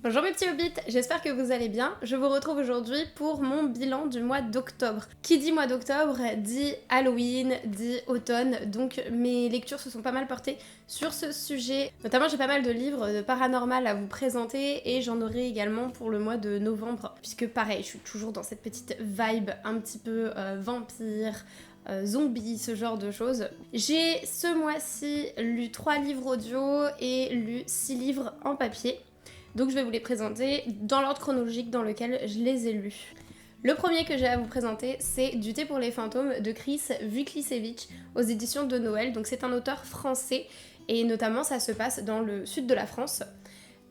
Bonjour mes petits hobbits, j'espère que vous allez bien. Je vous retrouve aujourd'hui pour mon bilan du mois d'octobre. Qui dit mois d'octobre dit Halloween, dit automne, donc mes lectures se sont pas mal portées sur ce sujet. Notamment j'ai pas mal de livres de paranormal à vous présenter et j'en aurai également pour le mois de novembre, puisque pareil, je suis toujours dans cette petite vibe un petit peu vampire, zombies, ce genre de choses. J'ai ce mois-ci lu 3 livres audio et lu 6 livres en papier. Donc je vais vous les présenter dans l'ordre chronologique dans lequel je les ai lus. Le premier que j'ai à vous présenter, c'est Du thé pour les fantômes de Chris Wiklisevich aux éditions de Noël. Donc c'est un auteur français et notamment ça se passe dans le sud de la France.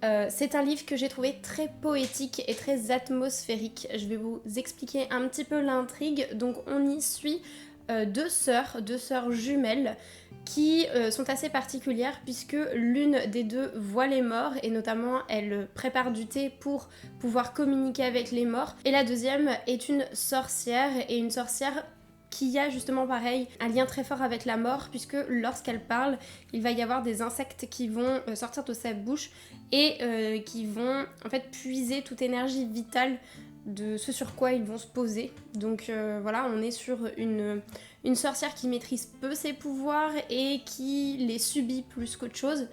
C'est un livre que j'ai trouvé très poétique et très atmosphérique. Je vais vous expliquer un petit peu l'intrigue. Donc on y suit deux sœurs jumelles qui sont assez particulières puisque l'une des deux voit les morts et notamment elle prépare du thé pour pouvoir communiquer avec les morts, et la deuxième est une sorcière, et une sorcière qui a justement pareil un lien très fort avec la mort, puisque lorsqu'elle parle il va y avoir des insectes qui vont sortir de sa bouche et qui vont en fait puiser toute énergie vitale de ce sur quoi ils vont se poser. Donc voilà, on est sur une sorcière qui maîtrise peu ses pouvoirs et qui les subit plus qu'autre chose.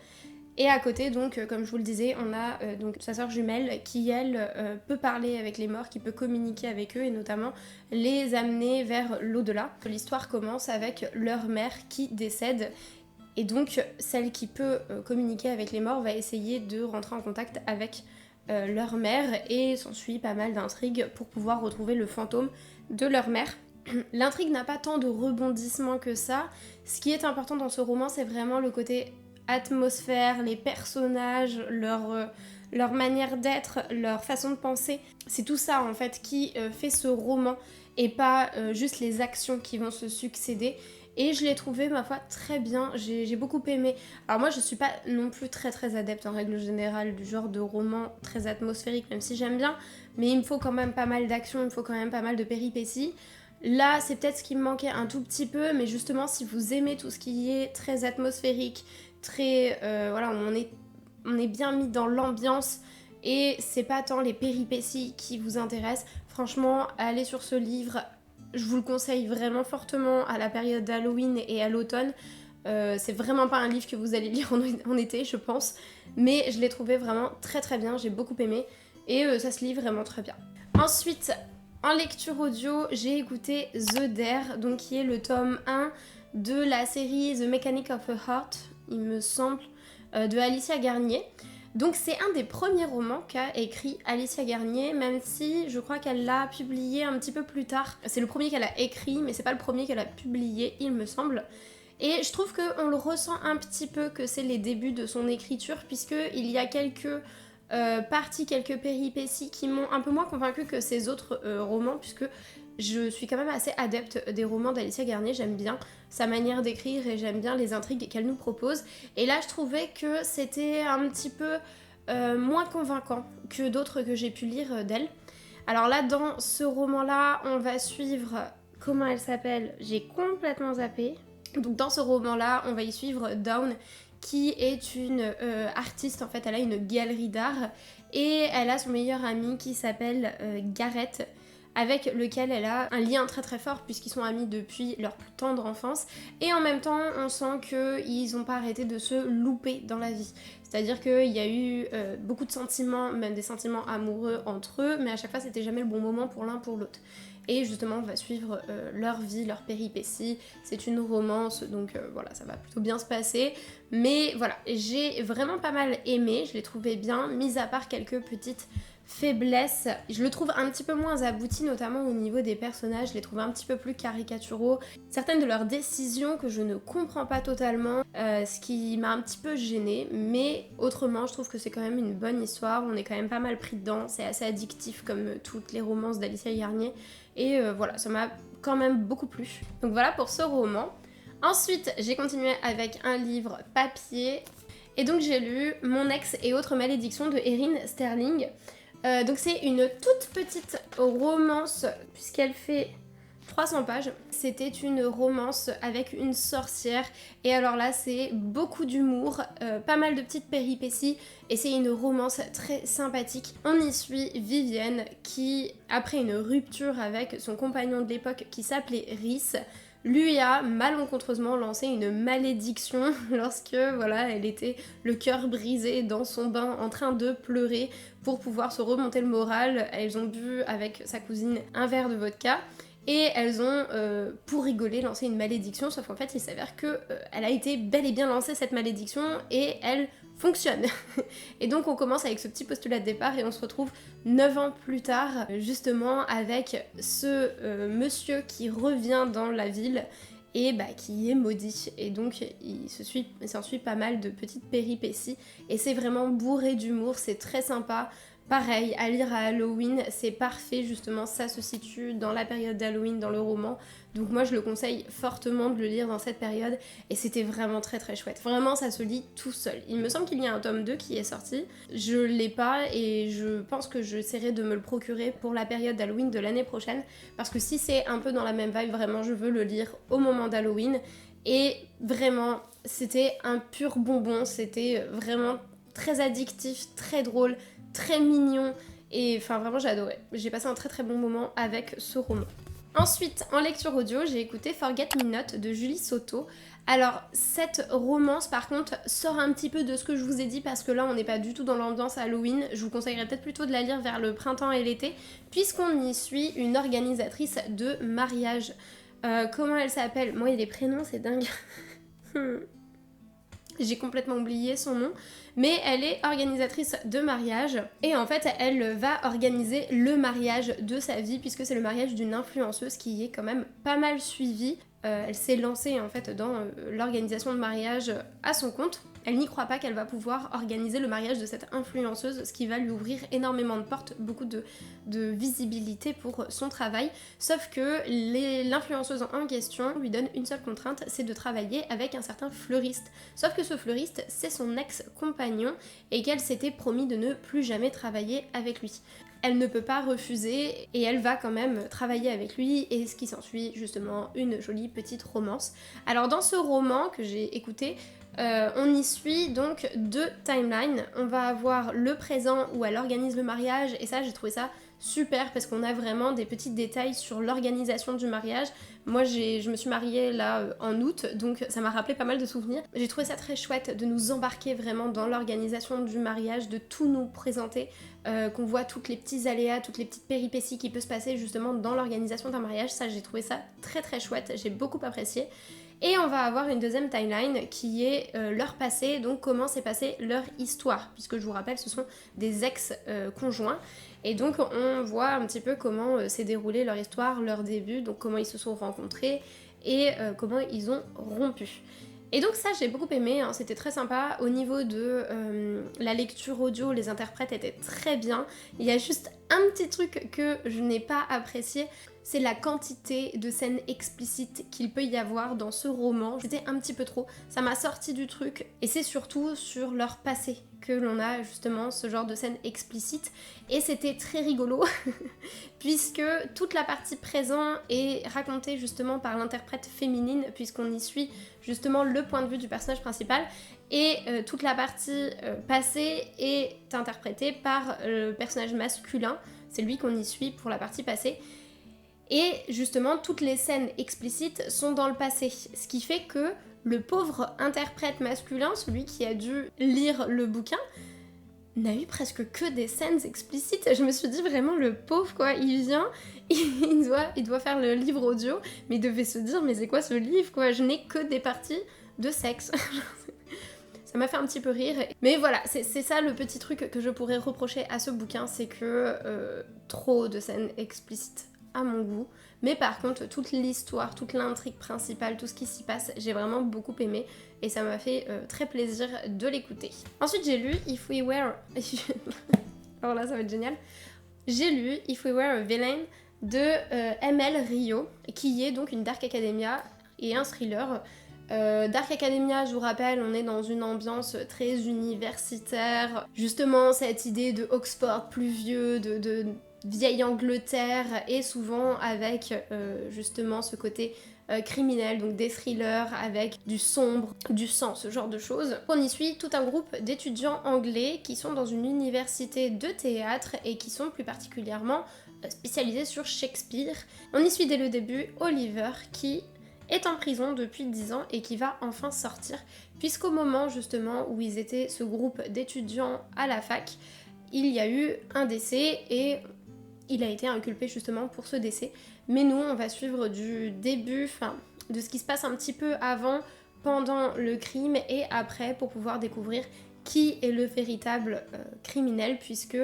Et à côté, donc, comme je vous le disais, on a donc sa sœur jumelle qui, elle, peut parler avec les morts, qui peut communiquer avec eux et notamment les amener vers l'au-delà. L'histoire commence avec leur mère qui décède. Et donc, celle qui peut communiquer avec les morts va essayer de rentrer en contact avec leur mère, et s'ensuit pas mal d'intrigues pour pouvoir retrouver le fantôme de leur mère. L'intrigue n'a pas tant de rebondissements que ça. Ce qui est important dans ce roman, c'est vraiment le côté atmosphère, les personnages, leur manière d'être, leur façon de penser. C'est tout ça en fait qui fait ce roman et pas juste les actions qui vont se succéder. Et je l'ai trouvé, ma foi, très bien, j'ai beaucoup aimé. Alors moi je suis pas non plus très adepte en règle générale du genre de roman très atmosphérique, même si j'aime bien, mais il me faut quand même pas mal d'action, il me faut quand même pas mal de péripéties. Là c'est peut-être ce qui me manquait un tout petit peu, mais justement si vous aimez tout ce qui est très atmosphérique, très... voilà, on est bien mis dans l'ambiance, et c'est pas tant les péripéties qui vous intéressent, franchement allez sur ce livre. Je vous le conseille vraiment fortement à la période d'Halloween et à l'automne. C'est vraiment pas un livre que vous allez lire en été, je pense. Mais je l'ai trouvé vraiment très bien, j'ai beaucoup aimé. Et ça se lit vraiment très bien. Ensuite, en lecture audio, j'ai écouté The Dare, donc qui est le tome 1 de la série The Mechanic of a Heart, il me semble, de Alicia Garnier. Donc c'est un des premiers romans qu'a écrit Alicia Garnier, même si je crois qu'elle l'a publié un petit peu plus tard. C'est le premier qu'elle a écrit, mais c'est pas le premier qu'elle a publié, il me semble. Et je trouve qu'on le ressent un petit peu que c'est les débuts de son écriture, puisqu'il y a quelques parties, quelques péripéties qui m'ont un peu moins convaincue que ses autres romans, puisque je suis quand même assez adepte des romans d'Alicia Garnier, j'aime bien sa manière d'écrire et j'aime bien les intrigues qu'elle nous propose. Et là je trouvais que c'était un petit peu moins convaincant que d'autres que j'ai pu lire d'elle. Alors là dans ce roman là on va suivre, comment elle s'appelle, j'ai complètement zappé. Donc dans ce roman là on va y suivre Dawn, qui est une artiste, en fait elle a une galerie d'art et elle a son meilleur ami qui s'appelle Gareth, avec lequel elle a un lien très fort puisqu'ils sont amis depuis leur plus tendre enfance, et en même temps on sent qu'ils n'ont pas arrêté de se louper dans la vie. C'est-à-dire qu'il y a eu beaucoup de sentiments, même des sentiments amoureux entre eux, mais à chaque fois c'était jamais le bon moment pour l'un pour l'autre. Et justement on va suivre leur vie, leur péripéties, c'est une romance, donc voilà, ça va plutôt bien se passer. Mais voilà, j'ai vraiment pas mal aimé, je l'ai trouvé bien, mis à part quelques petites faiblesse. Je le trouve un petit peu moins abouti, notamment au niveau des personnages, je les trouve un petit peu plus caricaturaux. Certaines de leurs décisions que je ne comprends pas totalement, ce qui m'a un petit peu gênée, mais autrement je trouve que c'est quand même une bonne histoire, on est quand même pas mal pris dedans, c'est assez addictif comme toutes les romances d'Alicia Garnier, et voilà, ça m'a quand même beaucoup plu. Donc voilà pour ce roman. Ensuite, j'ai continué avec un livre papier, et donc j'ai lu Mon ex et autres malédictions de Erin Sterling. Donc c'est une toute petite romance puisqu'elle fait 300 pages. C'était une romance avec une sorcière et alors là c'est beaucoup d'humour, pas mal de petites péripéties et c'est une romance très sympathique. On y suit Vivienne qui, après une rupture avec son compagnon de l'époque qui s'appelait Rhys, lui a malencontreusement lancé une malédiction lorsque voilà, elle était le cœur brisé dans son bain en train de pleurer pour pouvoir se remonter le moral. Elles ont bu avec sa cousine un verre de vodka et elles ont, pour rigoler, lancé une malédiction, sauf qu'en fait il s'avère que elle a été bel et bien lancée cette malédiction et elle fonctionne. Et donc on commence avec ce petit postulat de départ et on se retrouve 9 ans plus tard, justement avec ce monsieur qui revient dans la ville et qui est maudit. Et donc il s'ensuit pas mal de petites péripéties et c'est vraiment bourré d'humour, c'est très sympa. Pareil, à lire à Halloween, c'est parfait justement, ça se situe dans la période d'Halloween dans le roman, donc moi je le conseille fortement de le lire dans cette période et c'était vraiment très très chouette. Vraiment ça se lit tout seul. Il me semble qu'il y a un tome 2 qui est sorti, je l'ai pas et je pense que j'essaierai de me le procurer pour la période d'Halloween de l'année prochaine parce que si c'est un peu dans la même vibe, vraiment je veux le lire au moment d'Halloween et vraiment c'était un pur bonbon, c'était vraiment très addictif, très drôle, très mignon et enfin vraiment j'ai adoré. J'ai passé un très très bon moment avec ce roman. Ensuite, en lecture audio, j'ai écouté Forget Me Not de Julie Soto. Alors, cette romance, par contre, sort un petit peu de ce que je vous ai dit parce que là, on n'est pas du tout dans l'ambiance Halloween. Je vous conseillerais peut-être plutôt de la lire vers le printemps et l'été, puisqu'on y suit une organisatrice de mariage. Comment elle s'appelle? Moi, les prénoms, c'est dingue. J'ai complètement oublié son nom, mais elle est organisatrice de mariage et en fait elle va organiser le mariage de sa vie puisque c'est le mariage d'une influenceuse qui est quand même pas mal suivie. Elle s'est lancée en fait dans l'organisation de mariage à son compte. Elle n'y croit pas qu'elle va pouvoir organiser le mariage de cette influenceuse, ce qui va lui ouvrir énormément de portes, beaucoup de visibilité pour son travail. Sauf que l'influenceuse en question lui donne une seule contrainte, c'est de travailler avec un certain fleuriste. Sauf que ce fleuriste, c'est son ex-compagnon et qu'elle s'était promis de ne plus jamais travailler avec lui. Elle ne peut pas refuser et elle va quand même travailler avec lui et ce qui s'ensuit justement une jolie petite romance. Alors dans ce roman que j'ai écouté, on y suit donc 2 timelines. On va avoir le présent où elle organise le mariage et ça j'ai trouvé ça super parce qu'on a vraiment des petits détails sur l'organisation du mariage. Moi je me suis mariée là en août donc ça m'a rappelé pas mal de souvenirs. J'ai trouvé ça très chouette de nous embarquer vraiment dans l'organisation du mariage, de tout nous présenter, qu'on voit toutes les petits aléas, toutes les petites péripéties qui peuvent se passer justement dans l'organisation d'un mariage. Ça j'ai trouvé ça très très chouette, j'ai beaucoup apprécié. Et on va avoir une deuxième timeline qui est leur passé, donc comment s'est passée leur histoire, puisque je vous rappelle ce sont des ex-conjoints. Et donc on voit un petit peu comment s'est déroulée leur histoire, leur début, donc comment ils se sont rencontrés et comment ils ont rompu. Et donc ça j'ai beaucoup aimé, hein, c'était très sympa. Au niveau de la lecture audio, les interprètes étaient très bien. Il y a juste un petit truc que je n'ai pas apprécié, c'est la quantité de scènes explicites qu'il peut y avoir dans ce roman. C'était un petit peu trop, ça m'a sorti du truc et c'est surtout sur leur passé que l'on a justement ce genre de scènes explicites et c'était très rigolo puisque toute la partie présent est racontée justement par l'interprète féminine puisqu'on y suit justement le point de vue du personnage principal et toute la partie passée est interprétée par le personnage masculin, c'est lui qu'on y suit pour la partie passée. Et justement, toutes les scènes explicites sont dans le passé, ce qui fait que le pauvre interprète masculin, celui qui a dû lire le bouquin, n'a eu presque que des scènes explicites. Je me suis dit vraiment le pauvre quoi, il vient, il doit faire le livre audio, mais il devait se dire mais c'est quoi ce livre quoi, je n'ai que des parties de sexe. Ça m'a fait un petit peu rire. Mais voilà, c'est ça le petit truc que je pourrais reprocher à ce bouquin, c'est que trop de scènes explicites à mon goût, mais par contre toute l'histoire, toute l'intrigue principale, tout ce qui s'y passe, j'ai vraiment beaucoup aimé et ça m'a fait très plaisir de l'écouter. Ensuite j'ai lu If We Were... Alors là ça va être génial. J'ai lu If We Were a Villain de ML Rio, qui est donc une Dark Academia et un thriller. Dark Academia, je vous rappelle, on est dans une ambiance très universitaire, justement cette idée de Oxford plus vieux, vieille Angleterre et souvent avec justement ce côté criminel, donc des thrillers avec du sombre, du sang, ce genre de choses. On y suit tout un groupe d'étudiants anglais qui sont dans une université de théâtre et qui sont plus particulièrement spécialisés sur Shakespeare. On y suit dès le début Oliver qui est en prison depuis 10 ans et qui va enfin sortir, puisqu'au moment justement où ils étaient ce groupe d'étudiants à la fac, il y a eu un décès et il a été inculpé justement pour ce décès. Mais nous, on va suivre du début, de ce qui se passe un petit peu avant, pendant le crime et après pour pouvoir découvrir qui est le véritable criminel, puisque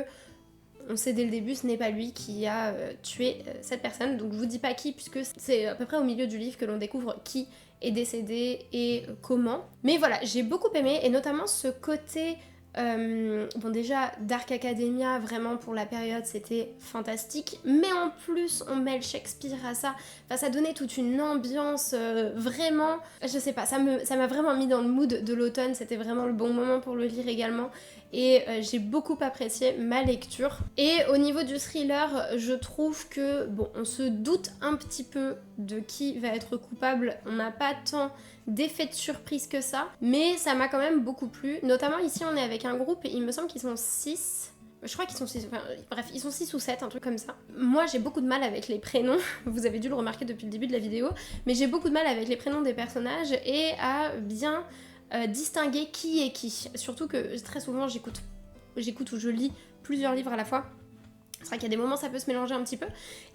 on sait dès le début, ce n'est pas lui qui a tué cette personne. Donc je vous dis pas qui, puisque c'est à peu près au milieu du livre que l'on découvre qui est décédé et comment. Mais voilà, j'ai beaucoup aimé, et notamment ce côté... bon déjà Dark Academia vraiment pour la période c'était fantastique, mais en plus on mêle Shakespeare à ça, enfin ça donnait toute une ambiance vraiment, je sais pas, ça m'a vraiment mis dans le mood de l'automne, c'était vraiment le bon moment pour le lire également, et j'ai beaucoup apprécié ma lecture. Et au niveau du thriller, je trouve que bon, on se doute un petit peu de qui va être coupable, on n'a pas tant d'effets de surprise que ça, mais ça m'a quand même beaucoup plu. Notamment ici on est avec un groupe et il me semble qu'ils sont 6. Je crois qu'ils sont 6, enfin bref, ils sont 6 ou 7, un truc comme ça. Moi j'ai beaucoup de mal avec les prénoms, vous avez dû le remarquer depuis le début de la vidéo, mais j'ai beaucoup de mal avec les prénoms des personnages et à bien distinguer qui est qui. Surtout que très souvent j'écoute ou je lis plusieurs livres à la fois. C'est vrai qu'il y a des moments ça peut se mélanger un petit peu,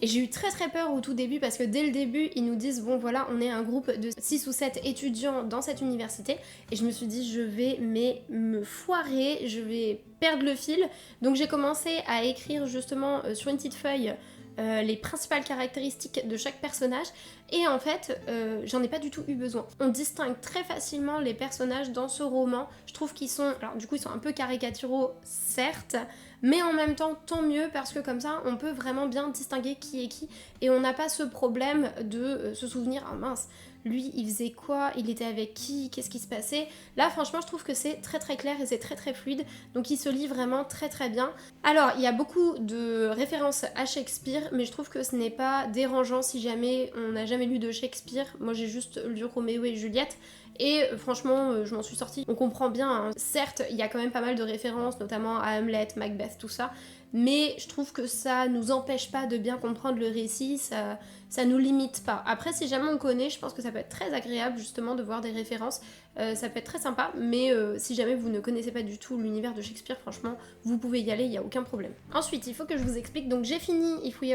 et j'ai eu très peur au tout début parce que dès le début ils nous disent bon voilà on est un groupe de 6 ou 7 étudiants dans cette université, et je me suis dit je vais me foirer, je vais perdre le fil, donc j'ai commencé à écrire justement sur une petite feuille les principales caractéristiques de chaque personnage, et en fait j'en ai pas du tout eu besoin. On distingue très facilement les personnages dans ce roman, je trouve qu'ils sont, alors du coup ils sont un peu caricaturaux certes, mais en même temps tant mieux parce que comme ça on peut vraiment bien distinguer qui est qui, et on n'a pas ce problème de se souvenir ah mince lui il faisait quoi, il était avec qui, qu'est-ce qui se passait. Là franchement je trouve que c'est très clair et c'est très fluide, donc il se lit vraiment très bien. Alors il y a beaucoup de références à Shakespeare, mais je trouve que ce n'est pas dérangeant si jamais on n'a jamais lu de Shakespeare. Moi j'ai juste lu Roméo et Juliette, et franchement je m'en suis sortie. On comprend bien, hein. Certes il y a quand même pas mal de références, notamment à Hamlet, Macbeth, tout ça, mais je trouve que ça nous empêche pas de bien comprendre le récit, ça nous limite pas. Après si jamais on connaît, je pense que ça peut être très agréable justement de voir des références, ça peut être très sympa, mais si jamais vous ne connaissez pas du tout l'univers de Shakespeare, franchement vous pouvez y aller, il n'y a aucun problème. Ensuite il faut que je vous explique, donc j'ai fini If We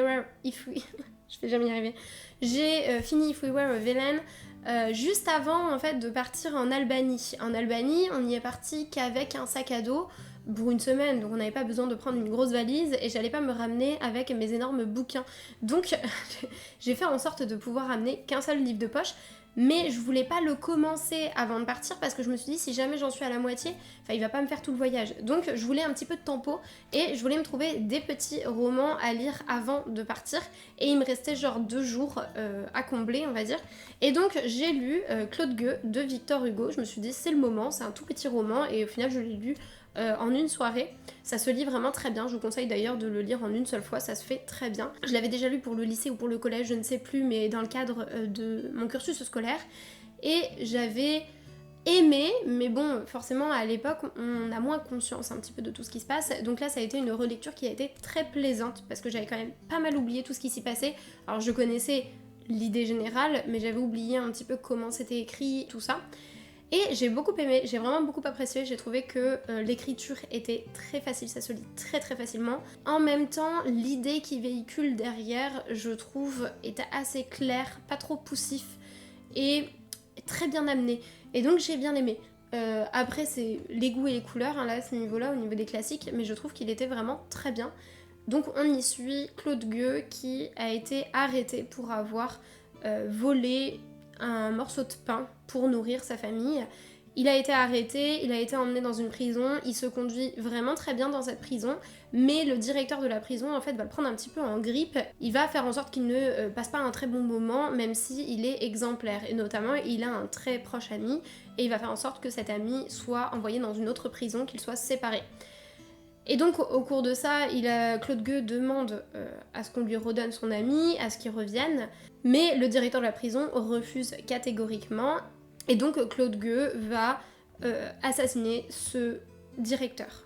je vais jamais y arriver. J'ai fini If We Were a Villain juste avant en fait de partir en Albanie. En Albanie, on n'y est parti qu'avec un sac à dos pour une semaine, donc on n'avait pas besoin de prendre une grosse valise et j'allais pas me ramener avec mes énormes bouquins. Donc j'ai fait en sorte de pouvoir ramener qu'un seul livre de poche, mais je voulais pas le commencer avant de partir parce que je me suis dit si jamais j'en suis à la moitié, enfin il va pas me faire tout le voyage. Donc je voulais un petit peu de tempo et je voulais me trouver des petits romans à lire avant de partir, et il me restait genre 2 jours à combler on va dire. Et donc j'ai lu Claude Gueux de Victor Hugo, je me suis dit c'est le moment, c'est un tout petit roman, et au final je l'ai lu en une soirée. Ça se lit vraiment très bien, je vous conseille d'ailleurs de le lire en une seule fois, ça se fait très bien. Je l'avais déjà lu pour le lycée ou pour le collège, je ne sais plus, mais dans le cadre de mon cursus scolaire, et j'avais aimé, mais bon, forcément à l'époque on a moins conscience un petit peu de tout ce qui se passe, donc là ça a été une relecture qui a été très plaisante, parce que j'avais quand même pas mal oublié tout ce qui s'y passait. Alors je connaissais l'idée générale, mais j'avais oublié un petit peu comment c'était écrit, tout ça. Et j'ai beaucoup aimé, j'ai vraiment beaucoup apprécié, j'ai trouvé que l'écriture était très facile, ça se lit très facilement. En même temps, l'idée qui véhicule derrière, je trouve, est assez claire, pas trop poussif et très bien amené. Et donc j'ai bien aimé. Après c'est les goûts et les couleurs, hein, là à ce niveau-là, au niveau des classiques, mais je trouve qu'il était vraiment très bien. Donc on y suit Claude Gueux qui a été arrêté pour avoir volé un morceau de pain pour nourrir sa famille. Il a été arrêté, il a été emmené dans une prison, il se conduit vraiment très bien dans cette prison, mais le directeur de la prison en fait va le prendre un petit peu en grippe, il va faire en sorte qu'il ne passe pas un très bon moment, même s'il est exemplaire, et notamment il a un très proche ami, et il va faire en sorte que cet ami soit envoyé dans une autre prison, qu'il soit séparé. Et donc au cours de ça, Claude Gueux demande à ce qu'on lui redonne son ami, à ce qu'il revienne, mais le directeur de la prison refuse catégoriquement, et donc Claude Gueux va assassiner ce directeur.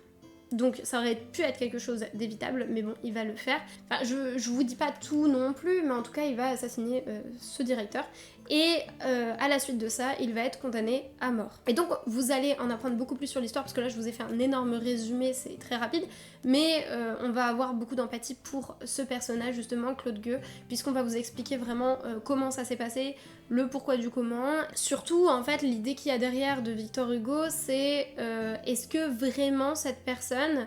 Donc ça aurait pu être quelque chose d'évitable, mais bon, il va le faire. Enfin, je vous dis pas tout non plus, mais en tout cas, il va assassiner ce directeur. Et à la suite de ça, il va être condamné à mort. Et donc, vous allez en apprendre beaucoup plus sur l'histoire, parce que là, je vous ai fait un énorme résumé, c'est très rapide. Mais on va avoir beaucoup d'empathie pour ce personnage, justement, Claude Gueux, puisqu'on va vous expliquer vraiment comment ça s'est passé, le pourquoi du comment. Surtout, en fait, l'idée qu'il y a derrière de Victor Hugo, c'est est-ce que vraiment cette personne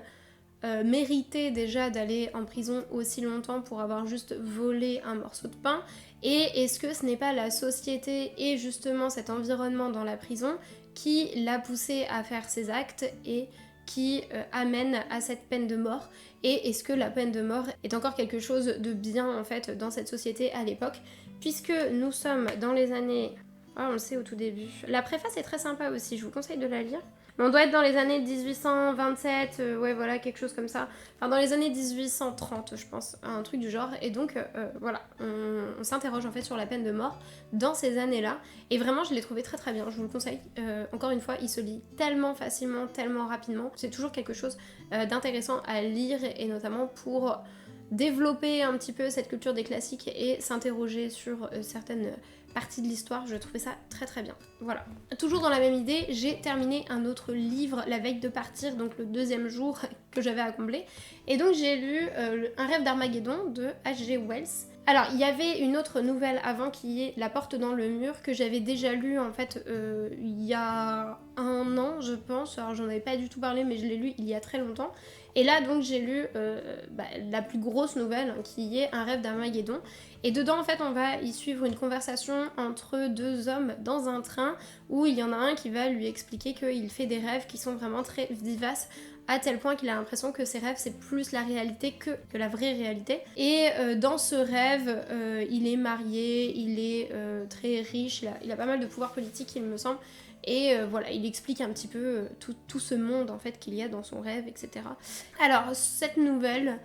méritait déjà d'aller en prison aussi longtemps pour avoir juste volé un morceau de pain, et est-ce que ce n'est pas la société et justement cet environnement dans la prison qui l'a poussé à faire ces actes et qui amène à cette peine de mort, et est-ce que la peine de mort est encore quelque chose de bien en fait dans cette société à l'époque, puisque nous sommes dans les années... Ah, on le sait au tout début. La préface est très sympa aussi, je vous conseille de la lire. Mais on doit être dans les années 1827, ouais voilà, quelque chose comme ça. Enfin dans les années 1830 je pense, un truc du genre. Et donc voilà, on s'interroge en fait sur la peine de mort dans ces années-là. Et vraiment je l'ai trouvé très très bien, je vous le conseille. Encore une fois, il se lit tellement facilement, tellement rapidement. C'est toujours quelque chose d'intéressant à lire, et notamment pour développer un petit peu cette culture des classiques et s'interroger sur certaines partie de l'histoire, je trouvais ça très très bien. Voilà. Toujours dans la même idée, j'ai terminé un autre livre la veille de partir, donc le deuxième jour que j'avais à combler. Et donc j'ai lu Un rêve d'Armageddon de H.G. Wells. Alors, il y avait une autre nouvelle avant qui est La porte dans le mur, que j'avais déjà lu en fait il y a un an, je pense. Alors, j'en avais pas du tout parlé, mais je l'ai lu il y a très longtemps. Et là, donc, j'ai lu la plus grosse nouvelle, hein, qui est Un rêve d'Armageddon. Et dedans, en fait, on va y suivre une conversation entre deux hommes dans un train, où il y en a un qui va lui expliquer qu'il fait des rêves qui sont vraiment très vivaces, à tel point qu'il a l'impression que ses rêves c'est plus la réalité que la vraie réalité. Et dans ce rêve, il est marié, il est très riche, il a pas mal de pouvoir politique il me semble. Et voilà, il explique un petit peu tout ce monde en fait qu'il y a dans son rêve, etc. Alors cette nouvelle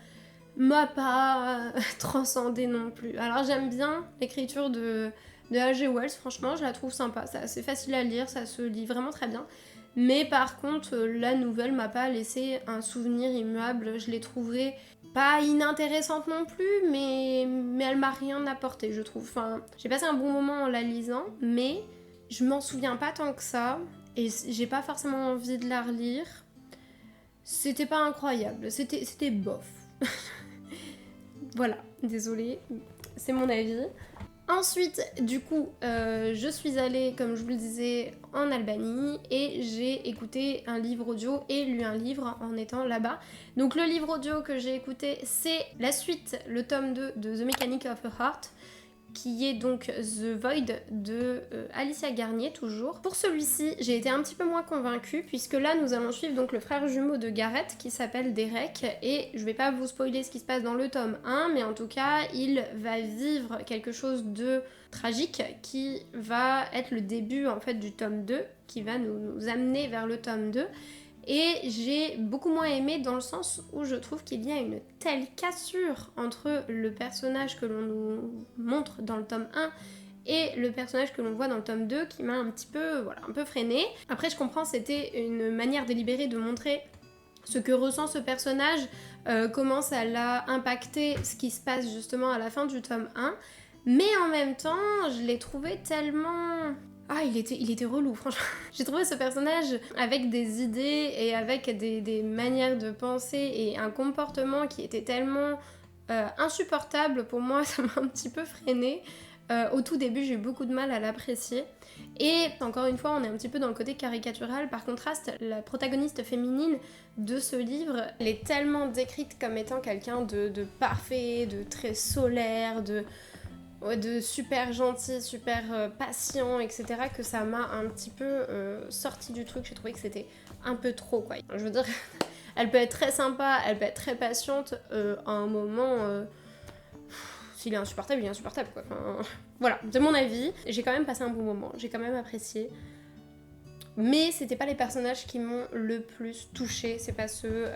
m'a pas transcendée non plus. Alors j'aime bien l'écriture de H.G. Wells, franchement je la trouve sympa, c'est assez facile à lire, ça se lit vraiment très bien. Mais par contre, la nouvelle m'a pas laissé un souvenir immuable. Je l'ai trouvée pas inintéressante non plus, mais elle m'a rien apporté, je trouve. Enfin, j'ai passé un bon moment en la lisant, mais je m'en souviens pas tant que ça, et j'ai pas forcément envie de la relire. C'était pas incroyable, c'était bof. Voilà, désolée, c'est mon avis. Ensuite, du coup, je suis allée, comme je vous le disais, en Albanie, et j'ai écouté un livre audio et lu un livre en étant là-bas. Donc le livre audio que j'ai écouté, c'est la suite, le tome 2 de The Mechanic of a Heart, qui est donc The Void de Alicia Garnier, toujours. Pour celui-ci, j'ai été un petit peu moins convaincue, puisque là, nous allons suivre donc le frère jumeau de Gareth, qui s'appelle Derek, et je vais pas vous spoiler ce qui se passe dans le tome 1, mais en tout cas, il va vivre quelque chose de tragique, qui va être le début, en fait, du tome 2, qui va nous amener vers le tome 2, et j'ai beaucoup moins aimé dans le sens où je trouve qu'il y a une telle cassure entre le personnage que l'on nous montre dans le tome 1 et le personnage que l'on voit dans le tome 2 qui m'a un petit peu, voilà, un peu freiné. Après je comprends, c'était une manière délibérée de montrer ce que ressent ce personnage, comment ça l'a impacté, ce qui se passe justement à la fin du tome 1, mais en même temps je l'ai trouvé tellement... Ah, il était relou, franchement. J'ai trouvé ce personnage avec des idées et avec des manières de penser et un comportement qui était tellement insupportable pour moi, ça m'a un petit peu freinée. Au tout début, j'ai eu beaucoup de mal à l'apprécier. Et encore une fois, on est un petit peu dans le côté caricatural. Par contraste, la protagoniste féminine de ce livre, elle est tellement décrite comme étant quelqu'un de parfait, de très solaire, de super gentil, super patient, etc. que ça m'a un petit peu sorti du truc. J'ai trouvé que c'était un peu trop, quoi. Je veux dire, elle peut être très sympa, elle peut être très patiente, à un moment... s'il est insupportable, il est insupportable, quoi. Enfin, voilà, de mon avis, j'ai quand même passé un bon moment, j'ai quand même apprécié. Mais c'était pas les personnages qui m'ont le plus touchée, c'est pas ceux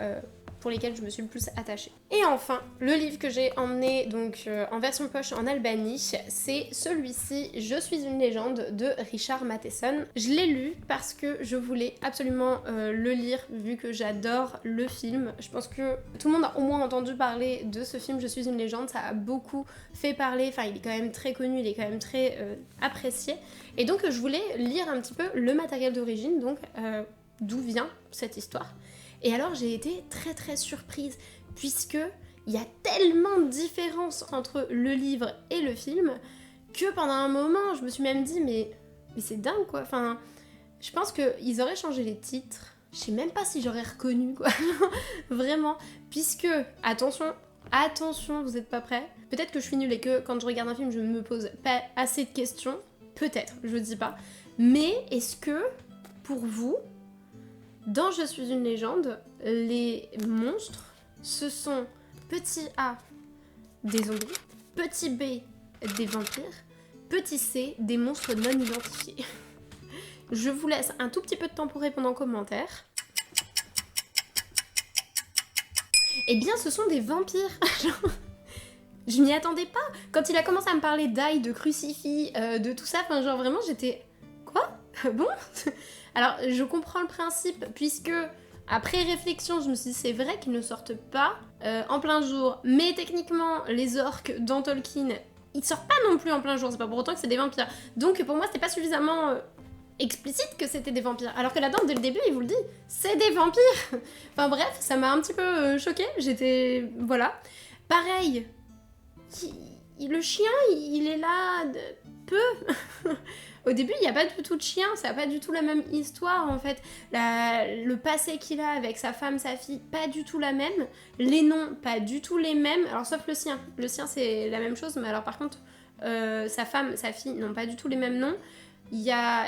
pour lesquels je me suis le plus attachée. Et enfin, le livre que j'ai emmené donc en version poche en Albanie, c'est celui-ci, Je suis une légende de Richard Matheson. Je l'ai lu parce que je voulais absolument le lire vu que j'adore le film. Je pense que tout le monde a au moins entendu parler de ce film Je suis une légende, ça a beaucoup fait parler, enfin il est quand même très connu, il est quand même très apprécié. Et donc je voulais lire un petit peu le matériel d'origine, donc d'où vient cette histoire. Et alors j'ai été très très surprise, puisque il y a tellement de différences entre le livre et le film, que pendant un moment je me suis même dit mais c'est dingue quoi, enfin je pense qu'ils auraient changé les titres, je sais même pas si j'aurais reconnu quoi, vraiment, puisque, attention, vous êtes pas prêts, peut-être que je suis nulle et que quand je regarde un film je ne me pose pas assez de questions, peut-être, je dis pas, mais est-ce que, pour vous, dans Je suis une légende, les monstres, ce sont petit A, des zombies, petit B, des vampires, petit C, des monstres non identifiés? Je vous laisse un tout petit peu de temps pour répondre en commentaire. Eh bien, ce sont des vampires. Je m'y attendais pas. Quand il a commencé à me parler d'ail, de crucifix, de tout ça, enfin genre vraiment j'étais... Quoi? Bon? Alors je comprends le principe, puisque après réflexion je me suis dit c'est vrai qu'ils ne sortent pas en plein jour, mais techniquement les orques dans Tolkien, ils sortent pas non plus en plein jour, c'est pas pour autant que c'est des vampires. Donc pour moi c'était pas suffisamment explicite que c'était des vampires, alors que là-dedans dès le début il vous le dit, c'est des vampires. Enfin bref, ça m'a un petit peu choquée, j'étais... voilà. Pareil, le chien il est là peu... Au début, il n'y a pas du tout de chien, ça n'a pas du tout la même histoire en fait. Le passé qu'il a avec sa femme, sa fille, pas du tout la même. Les noms, pas du tout les mêmes. Alors sauf le sien. Le sien c'est la même chose, mais alors par contre, sa femme, sa fille n'ont pas du tout les mêmes noms. Il y a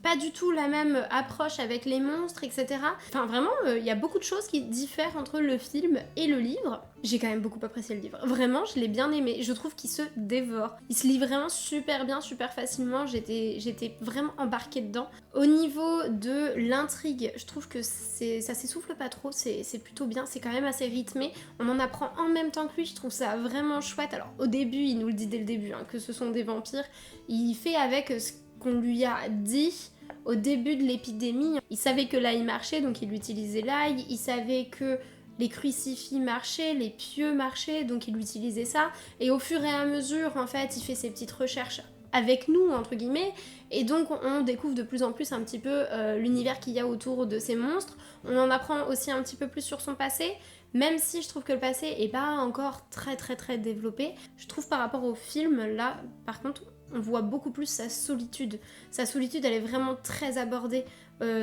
pas du tout la même approche avec les monstres, etc. Enfin vraiment, il y a beaucoup de choses qui diffèrent entre le film et le livre. J'ai quand même beaucoup apprécié le livre. Vraiment, je l'ai bien aimé. Je trouve qu'il se dévore. Il se lit vraiment super bien, super facilement. J'étais vraiment embarquée dedans. Au niveau de l'intrigue, je trouve que ça s'essouffle pas trop. C'est plutôt bien. C'est quand même assez rythmé. On en apprend en même temps que lui. Je trouve ça vraiment chouette. Alors au début, il nous le dit dès le début, hein, que ce sont des vampires. Il fait avec ce qu'on lui a dit au début de l'épidémie. Il savait que l'ail marchait, donc il utilisait l'ail. Il savait que les crucifix marchaient, les pieux marchaient, donc il utilisait ça. Et au fur et à mesure, en fait, il fait ses petites recherches avec nous, entre guillemets, et donc on découvre de plus en plus un petit peu l'univers qu'il y a autour de ces monstres. On en apprend aussi un petit peu plus sur son passé, même si je trouve que le passé est pas encore très très très développé. Je trouve par rapport au film, là, par contre, on voit beaucoup plus sa solitude. Sa solitude, elle est vraiment très abordée.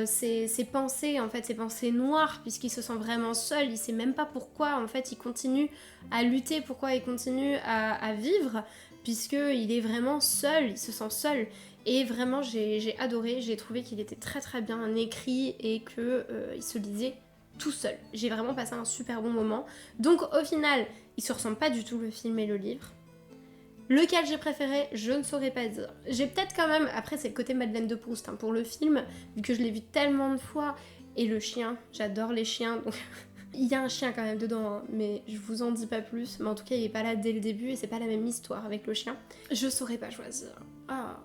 Ses pensées, en fait, ses pensées noires, puisqu'il se sent vraiment seul. Il sait même pas pourquoi, en fait, il continue à lutter, pourquoi il continue à vivre, puisqu'il est vraiment seul, il se sent seul. Et vraiment, j'ai adoré, j'ai trouvé qu'il était très très bien écrit et qu'il se lisait tout seul. J'ai vraiment passé un super bon moment. Donc au final, ils se ressemblent pas du tout, le film et le livre. Lequel j'ai préféré, je ne saurais pas dire. J'ai peut-être quand même, après c'est le côté Madeleine de Proust, hein, pour le film, vu que je l'ai vu tellement de fois, et le chien, j'adore les chiens, donc il y a un chien quand même dedans, hein, mais je vous en dis pas plus, mais en tout cas il est pas là dès le début, et c'est pas la même histoire avec le chien. Je saurais pas choisir. Ah.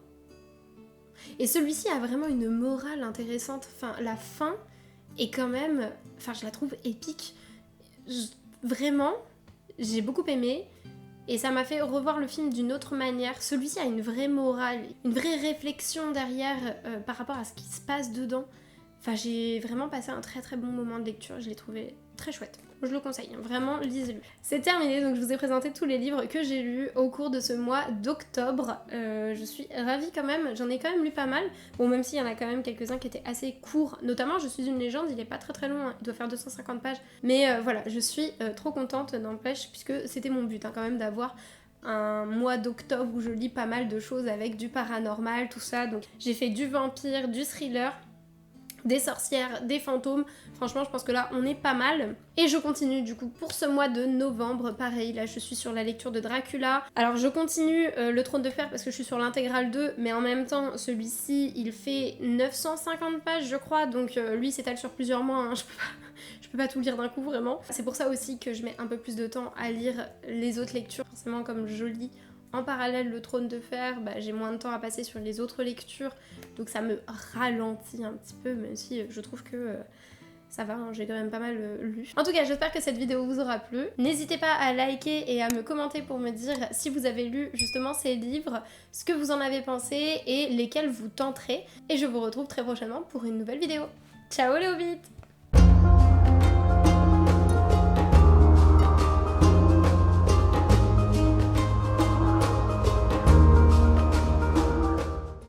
Et celui-ci a vraiment une morale intéressante, enfin la fin est quand même, enfin je la trouve épique. Vraiment, j'ai beaucoup aimé. Et ça m'a fait revoir le film d'une autre manière. Celui-ci a une vraie morale, une vraie réflexion derrière par rapport à ce qui se passe dedans. Enfin, j'ai vraiment passé un très très bon moment de lecture, je l'ai trouvé très chouette. Je le conseille, hein, vraiment, lisez-le. C'est terminé, donc je vous ai présenté tous les livres que j'ai lus au cours de ce mois d'octobre. Je suis ravie quand même, j'en ai quand même lu pas mal. Bon, même s'il y en a quand même quelques-uns qui étaient assez courts, notamment Je suis une légende, il est pas très très long, hein, il doit faire 250 pages. Mais voilà, je suis trop contente, n'empêche, puisque c'était mon but hein, quand même d'avoir un mois d'octobre où je lis pas mal de choses avec du paranormal, tout ça. Donc j'ai fait du vampire, du thriller, des sorcières, des fantômes. Franchement, je pense que là, on est pas mal. Et je continue du coup pour ce mois de novembre. Pareil, là, je suis sur la lecture de Dracula. Alors, je continue le Trône de Fer parce que je suis sur l'intégrale 2, mais en même temps, celui-ci, il fait 950 pages, je crois. Donc, lui, s'étale sur plusieurs mois. Hein. Je peux pas tout lire d'un coup vraiment. C'est pour ça aussi que je mets un peu plus de temps à lire les autres lectures. Forcément comme je lis en parallèle le Trône de Fer, bah, j'ai moins de temps à passer sur les autres lectures, donc ça me ralentit un petit peu, même si je trouve que ça va, hein, j'ai quand même pas mal lu. En tout cas, j'espère que cette vidéo vous aura plu. N'hésitez pas à liker et à me commenter pour me dire si vous avez lu justement ces livres, ce que vous en avez pensé et lesquels vous tenterez. Et je vous retrouve très prochainement pour une nouvelle vidéo. Ciao les hobbits!